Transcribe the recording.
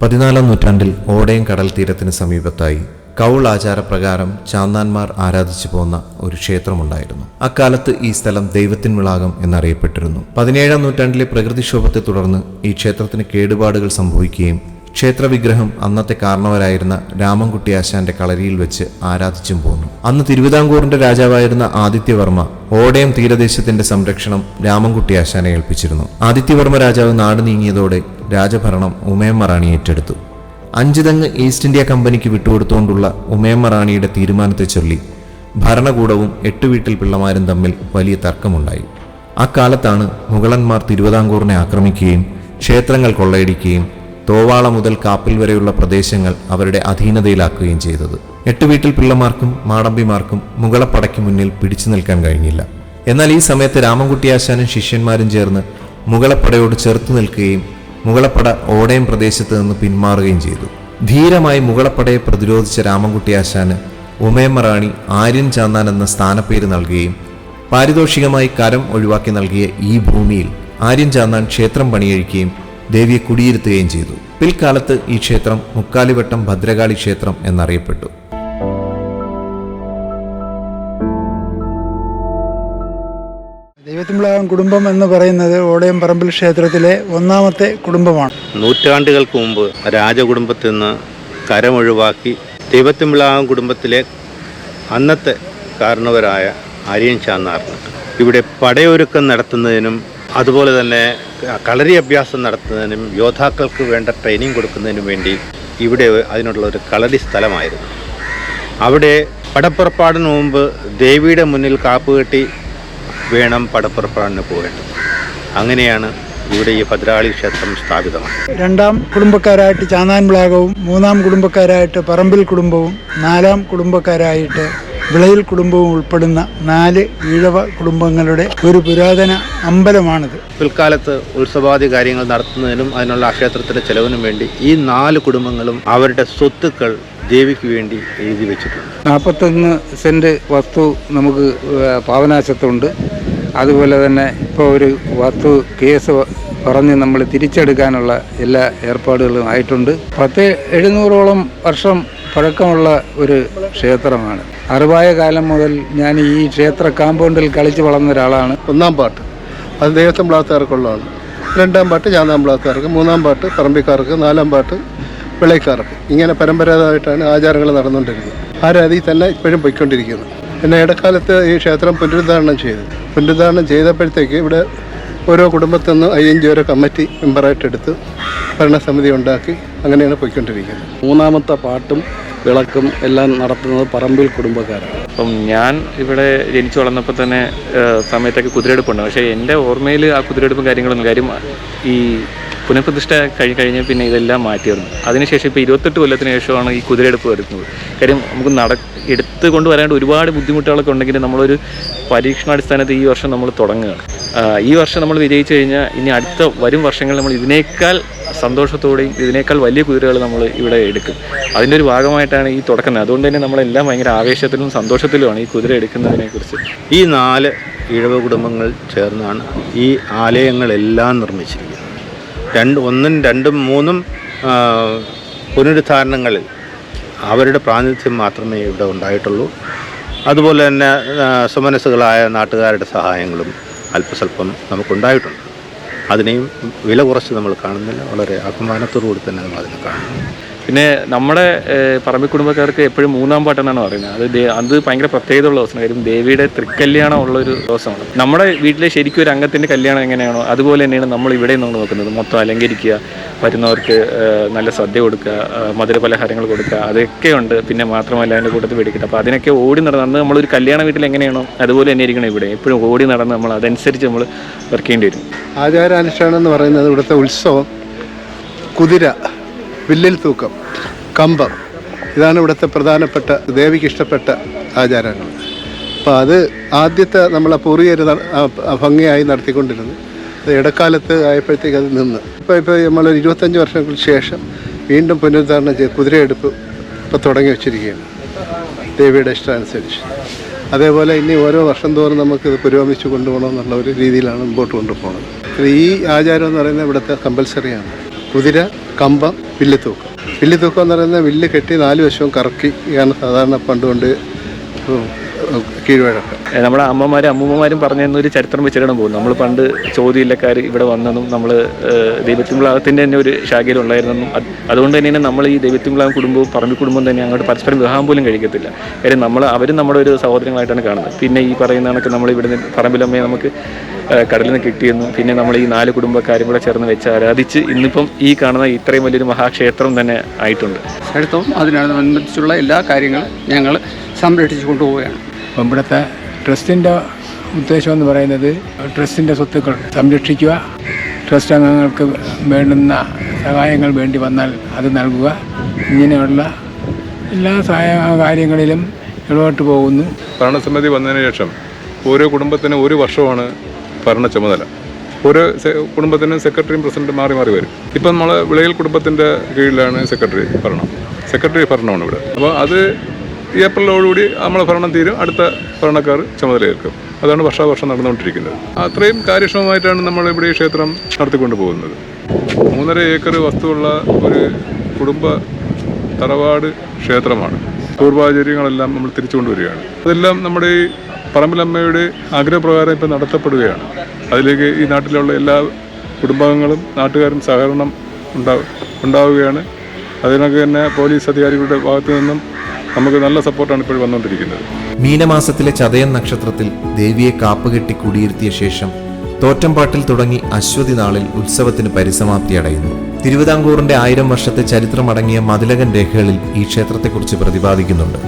14ാം നൂറ്റാണ്ടിൽ ഓടയം കടൽ തീരത്തിന് സമീപത്തായി കൗൾ ആചാരപ്രകാരം ചാന്നാന്മാർ ആരാധിച്ചു പോന്ന ഒരു ക്ഷേത്രമുണ്ടായിരുന്നു. അക്കാലത്ത് ഈ സ്ഥലം ദൈവത്തിൻവിളാകം എന്നറിയപ്പെട്ടിരുന്നു. 17ാം നൂറ്റാണ്ടിലെ പ്രകൃതിക്ഷോഭത്തെ തുടർന്ന് ഈ ക്ഷേത്രത്തിന് കേടുപാടുകൾ സംഭവിക്കുകയും ക്ഷേത്രവിഗ്രഹം അന്നത്തെ കാരണവരായിരുന്ന രാമൻകുട്ടി ആശാന്റെ കളരിയിൽ വെച്ച് ആരാധിച്ചും പോന്നു. അന്ന് തിരുവിതാംകൂറിന്റെ രാജാവായിരുന്ന ആദിത്യവർമ്മ ഓടയം തീരദേശത്തിന്റെ സംരക്ഷണം രാമൻകുട്ടി ആശാനെ ഏൽപ്പിച്ചിരുന്നു. ആദിത്യവർമ്മ രാജാവ് നാട് നീങ്ങിയതോടെ രാജഭരണം ഉമയമ്മ റാണി ഏറ്റെടുത്തു. 5 തെങ്ങ് ഈസ്റ്റ് ഇന്ത്യ കമ്പനിക്ക് വിട്ടുകൊടുത്തുകൊണ്ടുള്ള ഉമയമ്മ റാണിയുടെ തീരുമാനത്തെ ചൊല്ലി ഭരണകൂടവും 8 വീട്ടിൽ പിള്ളമാരും തമ്മിൽ വലിയ തർക്കമുണ്ടായി. അക്കാലത്താണ് മുഗളന്മാർ തിരുവിതാംകൂറിനെ ആക്രമിക്കുകയും ക്ഷേത്രങ്ങൾ കൊള്ളയടിക്കുകയും തോവാള മുതൽ കാപ്പിൽ വരെയുള്ള പ്രദേശങ്ങൾ അവരുടെ അധീനതയിലാക്കുകയും ചെയ്തത്. 8 വീട്ടിൽ പിള്ളമാർക്കും മാടമ്പിമാർക്കും മുഗളപ്പടയ്ക്ക് മുന്നിൽ പിടിച്ചു നിൽക്കാൻ കഴിഞ്ഞില്ല. എന്നാൽ ഈ സമയത്ത് രാമൻകുട്ടി ആശാനും ശിഷ്യന്മാരും ചേർന്ന് മുഗളപ്പടയോട് ചെറുത്തു നിൽക്കുകയും മുഗളപ്പട ഓടയം പ്രദേശത്ത് നിന്ന് പിന്മാറുകയും ചെയ്തു. ധീരമായി മുഗളപ്പടയെ പ്രതിരോധിച്ച രാമൻകുട്ടി ആശാന് ഉമയമ്മ റാണി ആര്യൻ ചാന്നാൻ എന്ന സ്ഥാനപ്പേര് നൽകുകയും പാരിതോഷികമായി കരം ഒഴിവാക്കി നൽകിയ ഈ ഭൂമിയിൽ ആര്യൻ ചാന്നാൻ ക്ഷേത്രം പണിയഴിക്കുകയും ദേവിയെ കുടിയിരുത്തുകയും ചെയ്തു. പിൽക്കാലത്ത് ഈ ക്ഷേത്രം മുക്കാലിവട്ടം ഭദ്രകാളി ക്ഷേത്രം എന്നറിയപ്പെട്ടു. ദൈവത്തിൻവിളാകം കുടുംബം എന്ന് പറയുന്നത് ഓടയം പറമ്പിൽ ക്ഷേത്രത്തിലെ 1ാമത്തെ കുടുംബമാണ്. നൂറ്റാണ്ടുകൾക്ക് മുമ്പ് രാജകുടുംബത്തിൽ നിന്ന് കരമൊഴിവാക്കി ദൈവത്തിൻവിളാകം കുടുംബത്തിലെ അന്നത്തെ കാരണവരായ ആര്യൻ ചാന്നാറിന് ഇവിടെ പടയൊരുക്കം നടത്തുന്നതിനും അതുപോലെ തന്നെ കളരി അഭ്യാസം നടത്തുന്നതിനും യോദ്ധാക്കൾക്ക് വേണ്ട ട്രെയിനിങ് കൊടുക്കുന്നതിനും വേണ്ടി ഇവിടെ അതിനുള്ള ഒരു കളരി സ്ഥലമായിരുന്നു. അവിടെ പടപ്പുറപ്പാടിന് മുമ്പ് ദേവിയുടെ മുന്നിൽ കാപ്പുകെട്ടി വേണം പടപ്പുറപ്പാടിന് പോകേണ്ടത്. അങ്ങനെയാണ് ഇവിടെ ഈ ഭദ്രകാളി ക്ഷേത്രം സ്ഥാപിതമാണ്. 2ാം കുടുംബക്കാരായിട്ട് ചാന്നാൻവിളാകവും 3ാം കുടുംബക്കാരായിട്ട് പറമ്പിൽ കുടുംബവും 4ാം കുടുംബക്കാരായിട്ട് വിളയിൽ കുടുംബവും ഉൾപ്പെടുന്ന 4 ഈഴവ കുടുംബങ്ങളുടെ ഒരു പുരാതന അമ്പലമാണിത്. പിൽക്കാലത്ത് ഉത്സവാദി കാര്യങ്ങൾ നടത്തുന്നതിനും അതിനുള്ള ക്ഷേത്രത്തിൻ്റെ ചെലവിനും വേണ്ടി ഈ 4 കുടുംബങ്ങളും അവരുടെ സ്വത്തുക്കൾ ദേവിക്ക് വേണ്ടി എഴുതി വെച്ചിട്ടുണ്ട്. 41 സെൻറ്റ് വസ്തു നമുക്ക് പാവനാശത്തുണ്ട്. അതുപോലെ തന്നെ ഇപ്പോൾ ഒരു വസ്തു കേസ് പറഞ്ഞ് നമ്മൾ തിരിച്ചെടുക്കാനുള്ള എല്ലാ ഏർപ്പാടുകളും ആയിട്ടുണ്ട്. 700ഓളം വർഷം പഴക്കമുള്ള ഒരു ക്ഷേത്രമാണ്. അറിവായ കാലം മുതൽ ഞാൻ ഈ ക്ഷേത്ര കാമ്പൗണ്ടിൽ കളിച്ച് വളർന്ന ഒരാളാണ്. 1ാം പാട്ട് അത് ദൈവത്തിൻവിളാകത്തുകാർക്കുള്ളതാണ്. 2ാം പാട്ട് ചാന്നാൻവിളാകത്തുകാർക്ക്, 3ാം പാട്ട് പറമ്പിക്കാർക്ക്, 4ാം പാട്ട് വിളയ്ക്കാർക്ക്. ഇങ്ങനെ പരമ്പരാഗതമായിട്ടാണ് ആചാരങ്ങൾ നടന്നുകൊണ്ടിരുന്നത്. ആ രീതിയിൽ തന്നെ ഇപ്പോഴും പോയിക്കൊണ്ടിരിക്കുന്നത്. പിന്നെ ഇടക്കാലത്ത് ഈ ക്ഷേത്രം പുനരുദ്ധാരണം ചെയ്തു. പുനരുദ്ധാരണം ചെയ്തപ്പോഴത്തേക്ക് ഇവിടെ ഓരോ കുടുംബത്തിൽ നിന്ന് 5 വരെ കമ്മിറ്റി മെമ്പറായിട്ടെടുത്ത് ഭരണസമിതി ഉണ്ടാക്കി അങ്ങനെയാണ് പോയിക്കൊണ്ടിരിക്കുന്നത്. 3ാമത്തെ പാട്ടും വിളക്കും എല്ലാം നടത്തുന്നത് പറമ്പിൽ കുടുംബക്കാരാണ്. അപ്പം ഞാൻ ഇവിടെ ജനിച്ചു വളർന്നപ്പോൾ തന്നെ സമയത്തൊക്കെ കുതിരെടുപ്പുണ്ട്. പക്ഷേ എൻ്റെ ഓർമ്മയിൽ ആ കുതിരെടുപ്പും കാര്യങ്ങളൊന്നും കാര്യം ഈ പുനഃപ്രതിഷ്ഠ കഴിഞ്ഞ് പിന്നെ ഇതെല്ലാം മാറ്റിയിരുന്നു. അതിനുശേഷം ഇപ്പോൾ 28 കൊല്ലത്തിന് ശേഷമാണ് ഈ കുതിരെടുപ്പ് വരുന്നത്. കാര്യം നമുക്ക് എടുത്ത് കൊണ്ടുവരാണ്ട് ഒരുപാട് ബുദ്ധിമുട്ടുകളൊക്കെ ഉണ്ടെങ്കിലും നമ്മളൊരു പരീക്ഷണാടിസ്ഥാനത്ത് ഈ വർഷം നമ്മൾ തുടങ്ങുകയാണ്. ഈ വർഷം നമ്മൾ വിജയിച്ചു കഴിഞ്ഞാൽ ഇനി അടുത്ത വരും വർഷങ്ങളിൽ നമ്മൾ ഇതിനേക്കാൾ സന്തോഷത്തോടെയും ഇതിനേക്കാൾ വലിയ കുതിരകൾ നമ്മൾ ഇവിടെ എടുക്കും. അതിൻ്റെ ഒരു ഭാഗമായിട്ടാണ് ഈ തുടക്കുന്നത്. അതുകൊണ്ട് തന്നെ നമ്മളെല്ലാം ഭയങ്കര ആവേശത്തിലും സന്തോഷത്തിലുമാണ് ഈ കുതിര എടുക്കുന്നതിനെക്കുറിച്ച്. ഈ 4 ഈഴവ കുടുംബങ്ങൾ ചേർന്നാണ് ഈ ആലയങ്ങളെല്ലാം നിർമ്മിച്ചിരിക്കുന്നത്. 1ഉം 2ഉം 3ഉം പുനരുദ്ധാരണങ്ങളിൽ അവരുടെ പ്രാതിനിധ്യം മാത്രമേ ഇവിടെ ഉണ്ടായിട്ടുള്ളൂ. അതുപോലെ തന്നെ സുമനസ്സുകളായ നാട്ടുകാരുടെ സഹായങ്ങളും അല്പസ്വല്പം നമുക്കുണ്ടായിട്ടുണ്ട്. അതിനെയും വില കുറച്ച് നമ്മൾ കാണുന്നില്ല. വളരെ അഭിമാനത്തോടുകൂടി തന്നെ നമ്മൾ അതിനെ കാണുന്നു. പിന്നെ നമ്മുടെ പറമ്പിൽ കുടുംബക്കാർക്ക് എപ്പോഴും 3ാം പാട്ടെന്നാണ് പറയുന്നത്. അത് ഭയങ്കര പ്രത്യേകതയുള്ള ദിവസമാണ്. കാര്യം ദേവിയുടെ തൃക്കല്യാണം ഉള്ളൊരു ദിവസമാണ്. നമ്മുടെ വീട്ടിലെ ശരിക്കും ഒരു അംഗത്തിൻ്റെ കല്യാണം എങ്ങനെയാണോ അതുപോലെ തന്നെയാണ് നമ്മൾ ഇവിടെ നമ്മൾ നോക്കുന്നത്. മൊത്തം അലങ്കരിക്കുക, വരുന്നവർക്ക് നല്ല സദ്യ കൊടുക്കുക, മധുരപലഹാരങ്ങൾ കൊടുക്കുക, അതൊക്കെ ഉണ്ട്. പിന്നെ മാത്രമല്ല അതിൻ്റെ കൂട്ടത്തിൽ വെടിക്കട്ടെ. അപ്പോൾ അതിനൊക്കെ ഓടി നടന്ന് നമ്മളൊരു കല്യാണ വീട്ടിൽ എങ്ങനെയാണോ അതുപോലെ തന്നെ ഇരിക്കണം ഇവിടെ. എപ്പോഴും ഓടി നടന്ന് നമ്മൾ അതനുസരിച്ച് നമ്മൾ വർക്ക് ചെയ്യേണ്ടി വരും. ആചാരാനുഷ്ഠാനം എന്ന് പറയുന്നത് ഇവിടുത്തെ ഉത്സവം, കുതിര, വില്ലിൽ തൂക്കം, കമ്പം, ഇതാണ് ഇവിടുത്തെ പ്രധാനപ്പെട്ട ദേവിക്ക് ഇഷ്ടപ്പെട്ട ആചാരങ്ങൾ. അപ്പോൾ അത് ആദ്യത്തെ നമ്മളെ പൂർവികർ ഭംഗിയായി നടത്തിക്കൊണ്ടിരുന്നു. അത് ഇടക്കാലത്ത് ആയപ്പോഴത്തേക്ക് അത് നിന്ന് ഇപ്പോൾ നമ്മൾ 25 വർഷങ്ങൾക്ക് ശേഷം വീണ്ടും പുനരുദ്ധാരണം ചെയ്ത് കുതിരയെടുപ്പ് ഇപ്പോൾ തുടങ്ങി വച്ചിരിക്കുകയാണ് ദേവിയുടെ ഇഷ്ടാനുസരിച്ച്. അതേപോലെ ഇനി ഓരോ വർഷം തോറും നമുക്കിത് പുരോഗമിച്ച് കൊണ്ടുപോകണം എന്നുള്ള ഒരു രീതിയിലാണ് മുമ്പോട്ട് കൊണ്ടുപോകുന്നത്. ഈ ആചാരം എന്ന് പറയുന്നത് ഇവിടുത്തെ കമ്പൽസറിയാണ്. കുതിര, കമ്പം, വില്ലുതൂക്കം. വില്ലുതൂക്കം എന്ന് പറയുന്നത് വില്ല് കെട്ടി 4 വശവും കറക്കിയാണ് സാധാരണ പണ്ടുകൊണ്ട് കീഴ്വഴക്കം. നമ്മുടെ അമ്മമാരും അമ്മൂമ്മമാരും പറഞ്ഞു തന്നൊരു ചരിത്രം വെച്ചിട്ടാണ് പോകുന്നത്. നമ്മൾ പണ്ട് ചോദ്യമില്ലക്കാർ ഇവിടെ വന്നതും നമ്മൾ ദൈവത്തിൻവിളാകത്തിൻ്റെ തന്നെ ഒരു ശാഖയിലുണ്ടായിരുന്നെന്നും അതുകൊണ്ട് തന്നെയാണ് നമ്മൾ ഈ ദൈവത്തിൻവിളാകം കുടുംബവും പറമ്പിൽ കുടുംബവും തന്നെ അങ്ങോട്ട് പരസ്പരം വിവാഹം പോലും കഴിക്കത്തില്ല. കാര്യം അവരും നമ്മുടെ ഒരു സഹോദരങ്ങളായിട്ടാണ് കാണുന്നത്. പിന്നെ ഈ പറയുന്ന കണക്ക് നമ്മൾ ഇവിടുന്ന് പറമ്പിലമ്മയെ നമുക്ക് കടലിൽ നിന്ന് കിട്ടിയെന്നും പിന്നെ നമ്മൾ ഈ 4 കുടുംബക്കാരും കൂടെ ചേർന്ന് വെച്ച് ആരാധിച്ച് ഇന്നിപ്പം ഈ കാണുന്ന ഇത്രയും വലിയൊരു മഹാക്ഷേത്രം തന്നെ ആയിട്ടുണ്ട്. അടുത്തും അതിനനുബന്ധിച്ചുള്ള എല്ലാ കാര്യങ്ങളും ഞങ്ങൾ സംരക്ഷിച്ചു കൊണ്ടുപോവുകയാണ്. അപ്പം ഇവിടുത്തെ ട്രസ്റ്റിൻ്റെ ഉദ്ദേശം എന്ന് പറയുന്നത് ട്രസ്റ്റിൻ്റെ സ്വത്തുക്കൾ സംരക്ഷിക്കുക, ട്രസ്റ്റ് അംഗങ്ങൾക്ക് വേണ്ടുന്ന സഹായങ്ങൾ വേണ്ടി വന്നാൽ അത് നൽകുക, ഇങ്ങനെയുള്ള എല്ലാ കാര്യങ്ങളിലും ഇടപെട്ട് പോകുന്നു. ഭരണസമിതി വന്നതിന് ശേഷം ഓരോ കുടുംബത്തിനും 1 വർഷമാണ് ഭരണ ചുമതല. ഓരോ കുടുംബത്തിനും സെക്രട്ടറിയും പ്രസിഡന്റും മാറി മാറി വരും. ഇപ്പം നമ്മൾ വിളയിൽ കുടുംബത്തിൻ്റെ കീഴിലാണ് സെക്രട്ടറി ഭരണമാണ് ഇവിടെ. അപ്പോൾ അത് ഏപ്രിലോടുകൂടി നമ്മളെ ഭരണം തീരും, അടുത്ത ഭരണക്കാർ ചുമതലയേൽക്കും. അതാണ് വർഷാവർഷം നടന്നുകൊണ്ടിരിക്കുന്നത്. അത്രയും കാര്യക്ഷമമായിട്ടാണ് നമ്മൾ ഇവിടെ ഈ ക്ഷേത്രം നടത്തിക്കൊണ്ട് പോകുന്നത്. 3.5 ഏക്കർ വസ്തുവുള്ള ഒരു കുടുംബ തറവാട് ക്ഷേത്രമാണ്. പൂർവാചാര്യങ്ങളെല്ലാം നമ്മൾ തിരിച്ചു കൊണ്ടുവരികയാണ്. അതെല്ലാം നമ്മുടെ ഈ പറമ്പിലമ്മയുടെ ആഗ്രഹപ്രകാരം ഇപ്പം നടത്തപ്പെടുകയാണ്. അതിലേക്ക് ഈ നാട്ടിലുള്ള എല്ലാ കുടുംബാംഗങ്ങളും നാട്ടുകാരും സഹകരണം ഉണ്ടാവുകയാണ്. അതിനൊക്കെ തന്നെ പോലീസ് അധികാരികളുടെ ഭാഗത്തു നിന്നും നമുക്ക് നല്ല സപ്പോർട്ടാണ് ഇപ്പോൾ വന്നുകൊണ്ടിരിക്കുന്നത്. മീനമാസത്തിലെ ചതയൻ നക്ഷത്രത്തിൽ ദേവിയെ കാപ്പുകെട്ടി കുടിയിരുത്തിയ ശേഷം തോറ്റംപാട്ടിൽ തുടങ്ങി അശ്വതി നാളിൽ ഉത്സവത്തിന് പരിസമാപ്തി അടയുന്നു. തിരുവിതാംകൂറിന്റെ 1000 വർഷത്തെ ചരിത്രമടങ്ങിയ മതിലകൻ രേഖകളിൽ ഈ ക്ഷേത്രത്തെക്കുറിച്ച് പ്രതിപാദിക്കുന്നുണ്ട്.